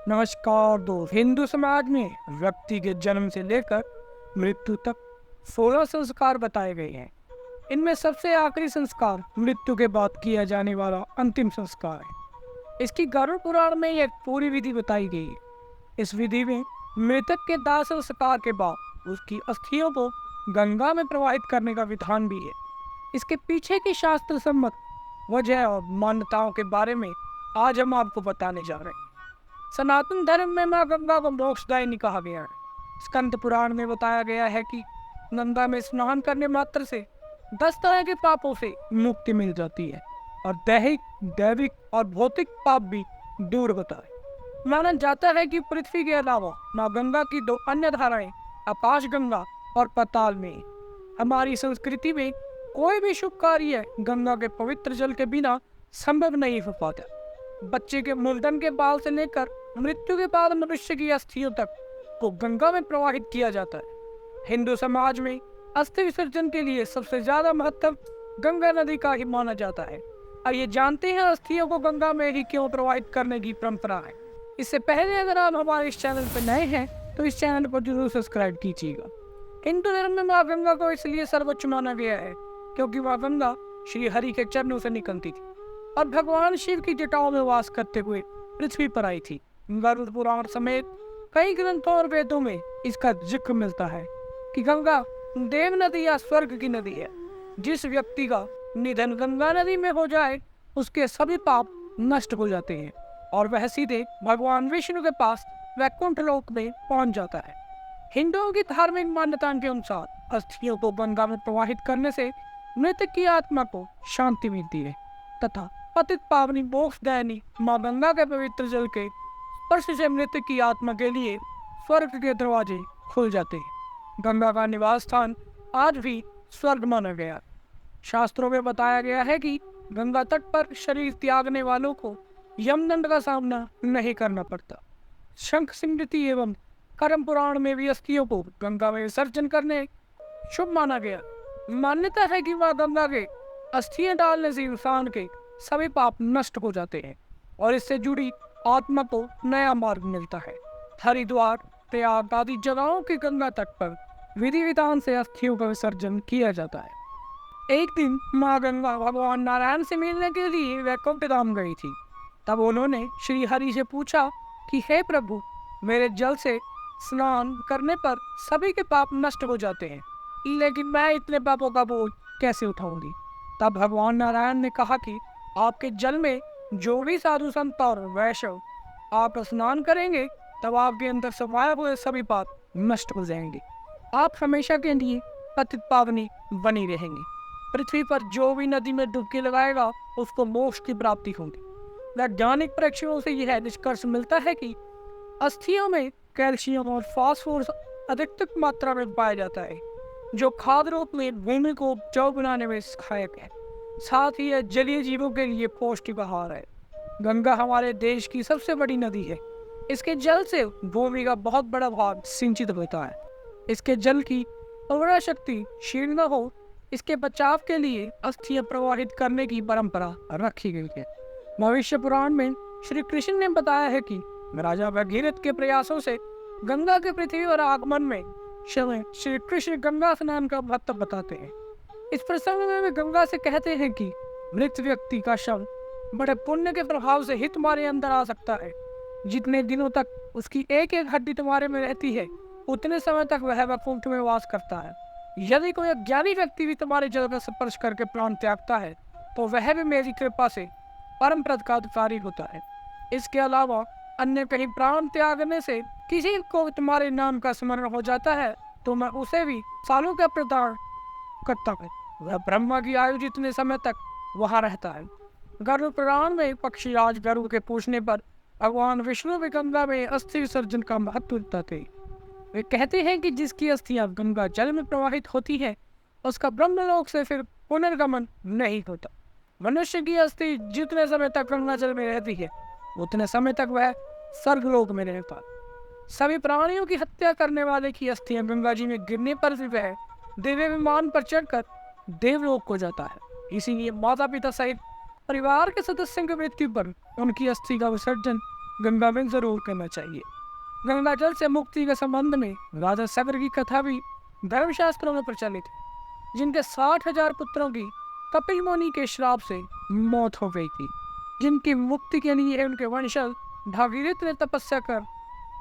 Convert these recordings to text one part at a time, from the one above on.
नमस्कार दोस्त। हिंदू समाज में व्यक्ति के जन्म से लेकर मृत्यु तक 16 संस्कार बताए गए हैं। इनमें सबसे आखिरी संस्कार मृत्यु के बाद किया जाने वाला अंतिम संस्कार है। इसकी गरुड़ पुराण में एक पूरी विधि बताई गई है। इस विधि में मृतक के दाह संस्कार के बाद उसकी अस्थियों को गंगा में प्रवाहित करने का विधान भी है। इसके पीछे की शास्त्र सम्मत वजह और मान्यताओं के बारे में आज हम आपको बताने जा रहे हैं। सनातन धर्म में माँ गंगा को मोक्षदायिनी कहा गया है। स्कंद पुराण में बताया गया है कि गंगा में स्नान करने मात्र से 10 तरह के पापों से मुक्ति मिल जाती है और दैविक और भौतिक पाप भी दूर होता है। माना जाता है कि पृथ्वी के अलावा माँ गंगा की 2 अन्य धाराएं आकाश गंगा और पाताल में। हमारी संस्कृति में कोई भी शुभ कार्य गंगा के पवित्र जल के बिना संभव नहीं हो पाता। बच्चे के मुंडन के बाल से लेकर मृत्यु के बाद मनुष्य की अस्थियों तक को गंगा में प्रवाहित किया जाता है। हिंदू समाज में अस्थि विसर्जन के लिए सबसे ज्यादा महत्व गंगा नदी का ही माना जाता है। आइए जानते हैं अस्थियों को गंगा में ही क्यों प्रवाहित करने की परंपरा है। इससे पहले अगर आप हमारे इस चैनल पर नए हैं तो इस चैनल को जरूर सब्सक्राइब कीजिएगा। हिंदू धर्म में माँ गंगा को इसलिए सर्वोच्च माना गया है क्योंकि माँ गंगा श्री हरि के चरणों से निकलती थी और भगवान शिव की जटाओं में वास करते हुए पृथ्वी पर आई थी। गरुड़ पुराण समेत कई ग्रंथों और वेदों में इसका जिक्र मिलता है कि गंगा देव नदी या स्वर्ग की नदी है। जिस व्यक्ति का निधन गंगा नदी में हो जाए उसके सभी पाप नष्ट हो जाते हैं और वह सीधे भगवान विष्णु के पास वैकुंठ लोक में पहुंच जाता है। हिंदुओं की धार्मिक मान्यता के अनुसार अस्थियों को गंगा में प्रवाहित करने से मृतक की आत्मा को शांति मिलती है तथा पतित पावनी मोक्षदायिनी माँ गंगा के पवित्र जल के स्पर्श से मृतक की आत्मा के लिए स्वर्ग के दरवाजे खुल जाते हैं। गंगा का निवास स्थान आज भी स्वर्ग माना गया। शास्त्रों में बताया गया है कि गंगा तट पर शरीर त्यागने वालों को यमदंड का सामना नहीं करना पड़ता। शंख स्मृति एवं कर्म पुराण में भी अस्थियों को गंगा में विसर्जन करने शुभ माना गया। मान्यता है कि माँ गंगा के अस्थियां डालने से इंसान के सभी पाप नष्ट हो जाते हैं और इससे जुड़ी आत्मा को नया मार्ग मिलता है। हरिद्वार, प्रयाग आदि जगहों के गंगा तट पर विधि विधान से अस्थियों का विसर्जन किया जाता है। एक दिन माँ गंगा भगवान नारायण से मिलने के लिए वैकुंठ धाम गई थी। तब उन्होंने श्री हरि से पूछा कि हे प्रभु, मेरे जल से स्नान करने पर सभी के पाप नष्ट हो जाते हैं, लेकिन मैं इतने पापों का बोझ कैसे उठाऊंगी। तब भगवान नारायण ने कहा कि आपके जल में जो भी साधु संत और वैष्णव आप स्नान करेंगे तब आपके अंदर समाये हुए सभी पाप नष्ट हो जाएंगे। आप हमेशा के लिए पतित पावनी बनी रहेंगी। पृथ्वी पर जो भी नदी में डुबकी लगाएगा उसको मोक्ष की प्राप्ति होगी। वैज्ञानिक परीक्षणों से यह निष्कर्ष मिलता है कि अस्थियों में कैल्शियम और फास्फोरस अधिकतम मात्रा में पाया जाता है, जो खाद्य रूप में भूमि को उपजाऊ बनाने में सहायक है। साथ ही यह जलीय जीवों के लिए पौष्टिक आहार है। गंगा हमारे देश की सबसे बड़ी नदी है। इसके जल से भूमि का बहुत बड़ा भाग सिंचित होता है। इसके जल की उर्वरा शक्ति क्षीण न हो, इसके बचाव के लिए अस्थियां प्रवाहित करने की परंपरा रखी गई है। भविष्य पुराण में श्री कृष्ण ने बताया है कि राजा भगीरथ के प्रयासों से गंगा के पृथ्वी पर आगमन में श्री कृष्ण गंगा स्नान का महत्व बताते हैं। इस प्रसंग में वे गंगा से कहते हैं कि मृत व्यक्ति का शव बड़े पुण्य के प्रभाव से ही तुम्हारे अंदर आ सकता है। जितने दिनों तक उसकी एक एक हड्डी तुम्हारे में रहती है उतने समय तक वह वैकुंठ में वास करता है। यदि कोई अज्ञानी व्यक्ति भी तुम्हारे जल का स्पर्श करके प्राण त्यागता है तो वह भी मेरी कृपा से परम पद का अधिकारी होता है। इसके अलावा अन्य कहीं प्राण त्यागने से किसी को तुम्हारे नाम का स्मरण हो जाता है तो मैं उसे भी सालों का प्रदान करता है। वह ब्रह्मा की आयु जितने समय तक वहां रहता है। गरुड़ पुराण में पक्षीराज गरुड़ के पूछने पर भगवान विष्णु भी गंगा में अस्थि विसर्जन का महत्व बताते। वे कहते हैं कि जिसकी अस्थियां गंगा जल में प्रवाहित होती है उसका ब्रह्मलोक से फिर पुनर्गमन नहीं होता। मनुष्य की अस्थि जितने समय तक गंगा जल में रहती है उतने समय तक वह स्वर्गलोक में रहता है। सभी प्राणियों की हत्या करने वाले की अस्थियां गंगा जी में गिरने पर भी वह दिव्य विमान पर चढ़कर देवलोक को जाता है। इसीलिए माता पिता सहित परिवार के सदस्यों की मृत्यु पर उनकी अस्थि का विसर्जन गंगा में जरूर करना चाहिए। गंगा जल से मुक्ति के संबंध में राजा सगर की कथा भी धर्मशास्त्रों में प्रचलित है, जिनके 60,000 पुत्रों की कपिल मुनि के श्राप से मौत हो गई थी, जिनकी मुक्ति के लिए उनके वंशज भागीरथ ने तपस्या कर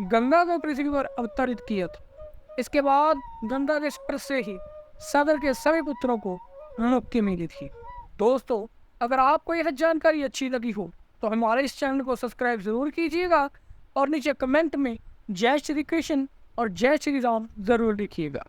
गंगा को पृथ्वी पर अवतरित किया था। इसके बाद गंगा के स्पर्श से ही सगर के सभी पुत्रों को मुक्ति मिली थी। दोस्तों, अगर आपको यह जानकारी अच्छी लगी हो तो हमारे इस चैनल को सब्सक्राइब जरूर कीजिएगा और नीचे कमेंट में जय श्री कृष्ण और जय श्री राम जरूर लिखिएगा।